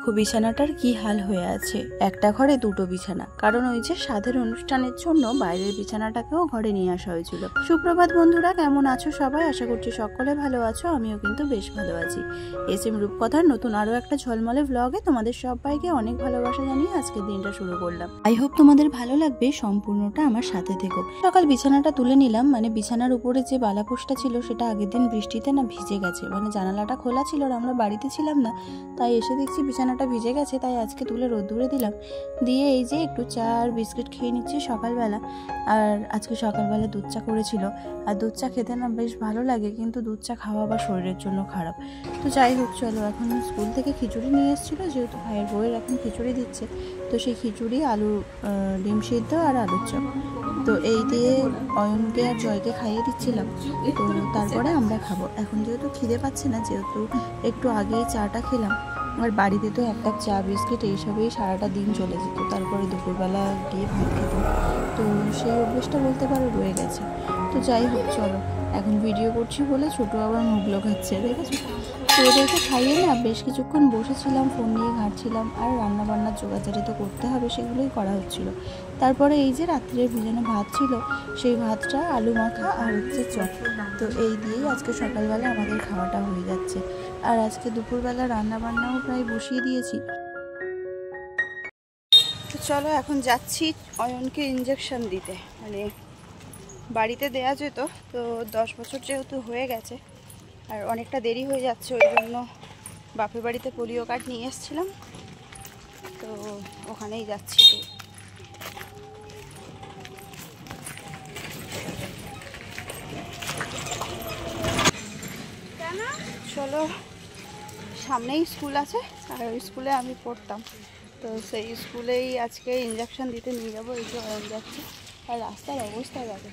দেখো বিছানাটার কি হাল হয়ে আছে। একটা ঘরে দুটো বিছানা, কারণ ওই যে সাধের অনুষ্ঠানের জন্য বাইরের বিছানাটাকেও ঘরে নিয়ে আসা হয়েছিল। সুপ্রভাত বন্ধুরা, কেমন আছো সবাই? আশা করছি সকলে ভালো আছো, আমিও কিন্তু বেশ ভালো আছি। SM রূপকথার নতুন আরো একটা ঝলমলে ব্লগে তোমাদের সবাইকে অনেক ভালোবাসা জানিয়ে আজকের দিনটা শুরু করলাম। আই হোপ তোমাদের ভালো লাগবে, সম্পূর্ণটা আমার সাথে থেকো। সকাল বিছানাটা তুলে নিলাম, মানে বিছানার উপরে যে বালাপোষটা ছিল সেটা আগের দিন বৃষ্টিতে না ভিজে গেছে, মানে জানালাটা খোলা ছিল আর আমরা বাড়িতে ছিলাম না, তাই এসে দেখছি বিছানাটা ভিজে গেছে। তাই আজকে তুলে রোদ্দুরে দিলাম, দিয়ে এই যে একটু চা আর বিস্কিট খেয়ে নিচ্ছি সকালবেলা। আর আজকে সকালবেলা দুধ চা করেছিল, আর দুধ চা খেতে না বেশ ভালো লাগে, কিন্তু দুধ চা খাওয়া আবার শরীরের জন্য খারাপ। তো যাই হোক, চলো এখন স্কুল থেকে খিচুড়ি নিয়ে এসেছিলো, যেহেতু ভাইয়ের বউয়ের এখন খিচুড়ি দিচ্ছে, তো সেই খিচুড়ি আলু ডিম সিদ্ধ আর আলুর চপ, তো এই দিয়ে অয়নকে আর জয়কে খাইয়ে দিচ্ছিলাম। তো তারপরে আমরা খাবো। এখন যেহেতু খিদে পাচ্ছে না, যেহেতু একটু আগেই চাটা খেলাম, আর বাড়িতে তো এক কাপ চা বিস্কিট এইসবেই সারাটা দিন চলে যেত, তারপরে দুপুরবেলা গিয়ে ভাত খেতাম, তো সেই অভ্যেসটা বলতে পারো রয়ে গেছে। তো যাই হোক, চলো এখন ভিডিও করছি বলে ছোটো আবার মুগলো খাচ্ছে, দেখেছো? তো ওদেরকে খাইয়ে না বেশ কিছুক্ষণ বসেছিলাম, ফোন নিয়ে ঘাঁটছিলাম, আর রান্নাবান্নার জোগাড়জারি তো করতে হবে, সেগুলোই করা হচ্ছিল। তারপরে এই যে রাত্রের ভিজানো ভাত ছিল, সেই ভাতটা আলু মাখা আর হচ্ছে চপ, তো এই দিয়েই আজকে সকালবেলা আমাদের খাওয়াটা হয়ে যাচ্ছে। আর আজকে দুপুরবেলা রান্নাবান্নাও প্রায় বসিয়ে দিয়েছি। তো চলো এখন যাচ্ছি অয়নকে ইঞ্জেকশন দিতে, মানে বাড়িতে দেয়া যেত, তো 10 বছর যেহেতু হয়ে গেছে আর অনেকটা দেরি হয়ে যাচ্ছে, ওই জন্য বাপের বাড়িতে পোলিও কার্ড নিয়ে এসেছিলাম, তো ওখানেই যাচ্ছি। চলো, সামনেই স্কুল আছে, আর ওই স্কুলে আমি পড়তাম, তো সেই স্কুলেই আজকে ইঞ্জেকশন দিতে নিয়ে যাবো। এই যে অয়ন যাচ্ছে, আর রাস্তার অবস্থা যাবে।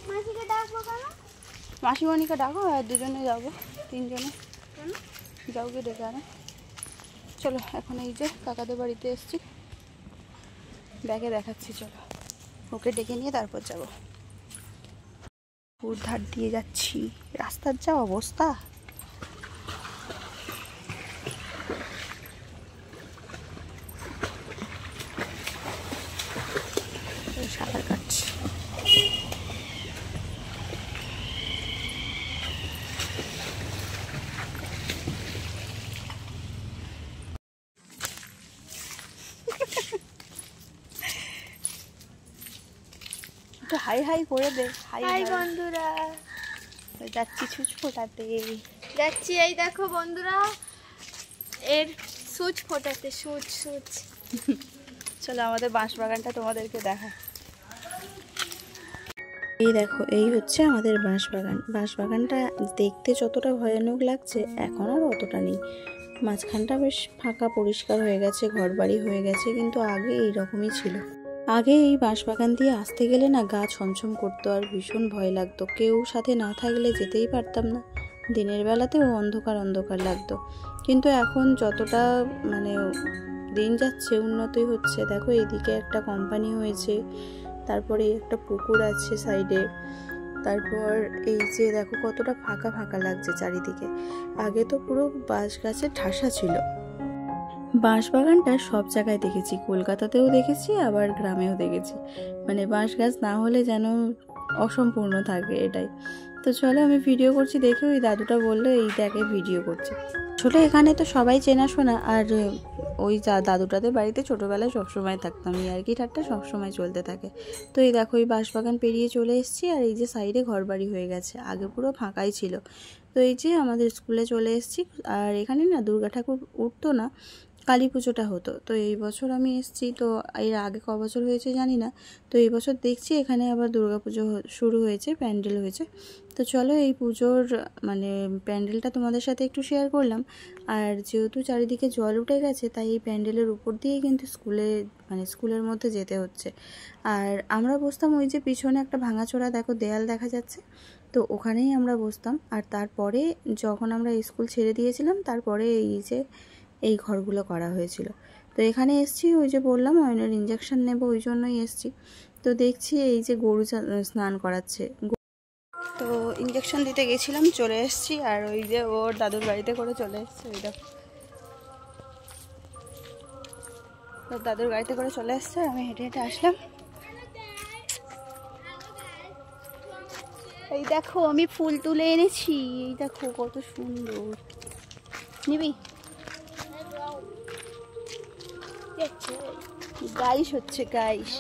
মাসিকে ডাকবো কেন? মাসিমণিকে ডাকো, আর দুজনে যাবো, 3 জনে যাও গিয়ে ডেকে আনো। চলো এখন এই যে কাকাদের বাড়িতে এসছি, ব্যাগে দেখাচ্ছি, চলো ওকে ডেকে নিয়ে তারপর যাবো। ধার দিয়ে যাচ্ছি, রাস্তার যা অবস্থা। সাঁতার কাটছি। হাই হাই করে দে। হাই বন্ধুরা, যাচ্ছি সুচ ফোটাতে, যাচ্ছি। এই দেখো বন্ধুরা, এর সুচ ফোটাতে, সুচ। চলো আমাদের বাঁশ বাগানটা তোমাদেরকে দেখা। এই দেখো, এই হচ্ছে আমাদের বাঁশবাগান। বাঁশবাগানটা দেখতে যতটা ভয়ানক লাগছে, এখন আর অতটা নেই। মাঝখানটা বেশ ফাঁকা পরিষ্কার হয়ে গেছে, ঘর বাড়ি হয়ে গেছে, কিন্তু আগে এইরকমই ছিল। আগে এই বাঁশবাগান দিয়ে আসতে গেলে না গা ছমছম করতো, আর ভীষণ ভয় লাগতো। কেউ সাথে না থাকলে যেতেই পারতাম না, দিনের বেলাতেও অন্ধকার অন্ধকার লাগতো। কিন্তু এখন যতটা মানে দিন যাচ্ছে উন্নতি হচ্ছে, দেখো এইদিকে একটা কোম্পানি হয়েছে, তারপরে একটা পুকুর আছে সাইডে, তারপর এই যে দেখো কতটা ফাঁকা ফাঁকা লাগছে চারিদিকে। আগে তো পুরো বাঁশ গাছের ঠাসা ছিল। বাঁশবাগানটা সব জায়গায় দেখেছি, কলকাতাতেও দেখেছি, আবার গ্রামেও দেখেছি, মানে বাঁশ গাছ না হলে যেন অসম্পূর্ণ থাকে, এটাই। তো চলো আমি ভিডিও করছি দেখে ওই দাদুটা বললো এই দেখে ভিডিও করছে। আসলে এখানে তো সবাই চেনাশোনা, আর ওই দাদুটাদের বাড়িতে ছোটোবেলায় সবসময় থাকতাম, ইয়ার্কি ঠাট্টা সবসময় চলতে থাকে। তো এই দেখো এই বাঁশবাগান পেরিয়ে চলে এসেছি, আর এই যে সাইডে ঘরবাড়ি হয়ে গেছে, আগে পুরো ফাঁকাই ছিল। তো এই যে আমাদের স্কুলে চলে এসেছি, আর এখানে না দুর্গা ঠাকুর উঠতো না, কালী পুজোটা হতো। তো এই বছর আমি এসেছি, তো এর আগে ক বছর হয়েছে জানি না, তো এই বছর দেখছি এখানে আবার দুর্গা পুজো শুরু হয়েছে, প্যান্ডেল হয়েছে। তো চলো এই পুজোর মানে প্যান্ডেলটা তোমাদের সাথে একটু শেয়ার করলাম। আর যেহেতু চারিদিকে জল উঠে গেছে, তাই এই প্যান্ডেলের উপর দিয়েই কিন্তু স্কুলের মধ্যে যেতে হচ্ছে। আর আমরা বসতাম ওই যে পিছনে একটা ভাঙাচোরা দেখো দেয়াল দেখা যাচ্ছে, তো ওখানেই আমরা বসতাম। আর তারপরে যখন আমরা স্কুল ছেড়ে দিয়েছিলাম, তারপরে এই যে এই ঘরগুলো করা হয়েছিল। তো এখানে এসছি, ওই যে বললাম অয়নের ইঞ্জেকশন নেব, ওই জন্যই এসছি। তো দেখছি এই যে গরু স্নান করাচ্ছে, তো ইঞ্জেকশন দিতে গেছিলাম, চলে এসেছি। আর ওই যে ওর দাদুর বাড়িতে করে চলে এসেছি, ওই দেখো তো দাদুর গাড়িতে করে চলে আসছে, আমি হেঁটে হেঁটে আসলাম। এই দেখো আমি ফুল তুলে এনেছি, এই দেখো কত সুন্দর। নিবি? গাইস হচ্ছে গাইস।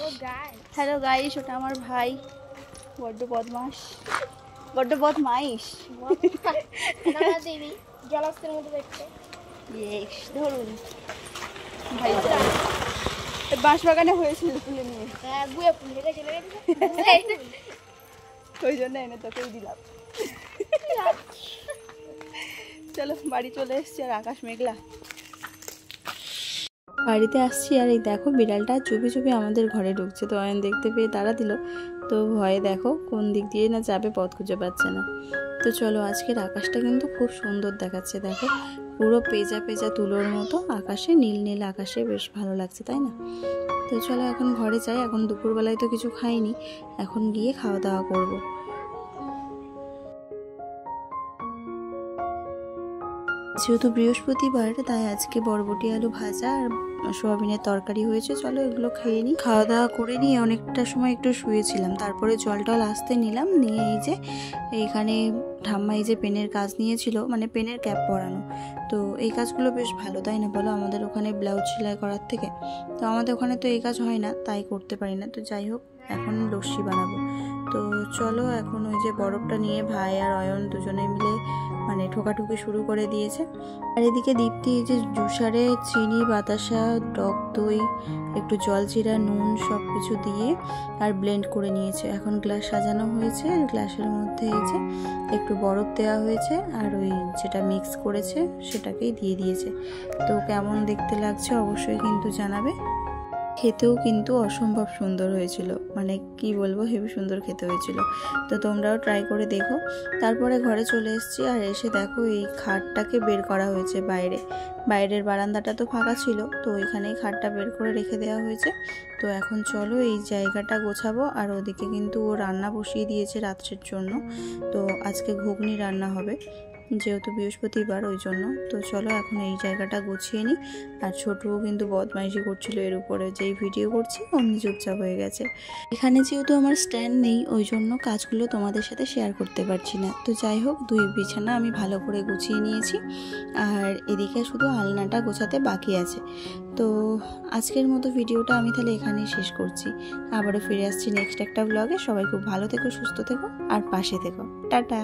হ্যালো গাইস, ওটা আমার ভাই, বড্ড বদমাস, বড্ড বদমাইশ। জলাস্তের মতো দেখতে। ধরুন ভাই, বাঁশ বাগানে হয়েছিল তুলে নিয়ে, ওই জন্য এনে তোকেই দিলাম। চলো বাড়ি চলে এসছি, আর আকাশ মেঘলা। বাড়িতে আসছি আর এই দেখো বিড়ালটা চুপি চুপি আমাদের ঘরে ঢুকছে। তো অয়ন দেখতে পেয়ে তাড়া দিল, তো ভয়ে দেখো কোন দিক দিয়ে না যাবে, পথ খুঁজে পাচ্ছে না। তো চলো, আজকের আকাশটা কিন্তু খুব সুন্দর দেখাচ্ছে, দেখো পুরো পেঁজা পেঁজা তুলোর মতো আকাশে, নীল নীল আকাশে, বেশ ভালো লাগছে তাই না? তো চলো এখন ঘরে যাই, এখন দুপুরবেলায় তো কিছু খাইনি, এখন গিয়ে খাওয়া দাওয়া করবো। যেহেতু বৃহস্পতিবার, তাই আজকে বরবটি আলু ভাজা আর সোয়াবিনের তরকারি হয়েছে। চলো এগুলো খেয়ে নিই। খাওয়া দাওয়া করে নিয়ে অনেকটা সময় একটু শুয়েছিলাম, তারপরে জল টল আসতে নিলাম, নিয়ে এই যে এইখানে ঠাম্মা এই যে পেনের কাজ নিয়েছিল, মানে পেনের ক্যাপ পরানো। তো এই কাজগুলো বেশ ভালো তাই না বলো, আমাদের ওখানে ব্লাউজ সেলাই করার থেকে। তো আমাদের ওখানে তো এই কাজ হয় না, তাই করতে পারি না। তো যাই হোক, এখন লস্যি বানাবো। তো চলো এখন ওই যে বরফটা নিয়ে ভাই আর অয়ন দুজনে মিলে মানে ঠোকাঠুকি শুরু করে দিয়েছে। আর এদিকে দীপ্তি এই যে জুসারে চিনি, বাতাসা, টক দই, একটু জলজিরা, নুন সব কিছু দিয়ে আর ব্লেন্ড করে নিয়েছে। এখন গ্লাস সাজানো হয়েছে, গ্লাসের মধ্যে এই যে একটু বরফ দেওয়া হয়েছে, আর ওই যেটা মিক্স করেছে সেটাকেই দিয়ে দিয়েছে। তো কেমন দেখতে লাগছে অবশ্যই কিন্তু জানাবে। খেতেও কিন্তু অসম্ভব সুন্দর হয়েছিল, মানে কি বলবো, হেবি সুন্দর খেতে হয়েছিল। তো তোমরাও ট্রাই করে দেখো। তারপরে ঘরে চলে এসেছি, আর এসে দেখো এই খাটটাকে বের করা হয়েছে বাইরের বারান্দাটা তো ফাঁকা ছিল, তো ওইখানেই খাটটা বের করে রেখে দেওয়া হয়েছে। তো এখন চলো এই জায়গাটা গোছাবো। আর ওদিকে কিন্তু ও রান্না বসিয়ে দিয়েছে রাত্রের জন্য, তো আজকে ঘুগনি রান্না হবে যেহেতু বৃহস্পতিবার, ওই জন্য। তো চলো এখন এই জায়গাটা গুছিয়ে নিই। আর ছোটুও কিন্তু বদমাইশি করছিল এর উপরে, যেই ভিডিও করছি অমনি চুপচাপ হয়ে গেছে। এখানে যেহেতু আমার স্ট্যান্ড নেই, ওই জন্য কাজগুলো তোমাদের সাথে শেয়ার করতে পারছি না। তো যাই হোক, দুই বিছানা আমি ভালো করে গুছিয়ে নিয়েছি, আর এদিকে শুধু আলনাটা গোছাতে বাকি আছে। তো আজকের মতো ভিডিওটা আমি তাহলে এখানেই শেষ করছি। আবারও ফিরে আসছি নেক্সট একটা ব্লগে। সবাই খুব ভালো থেকো, সুস্থ থেকো আর পাশে থেকো। টাটা।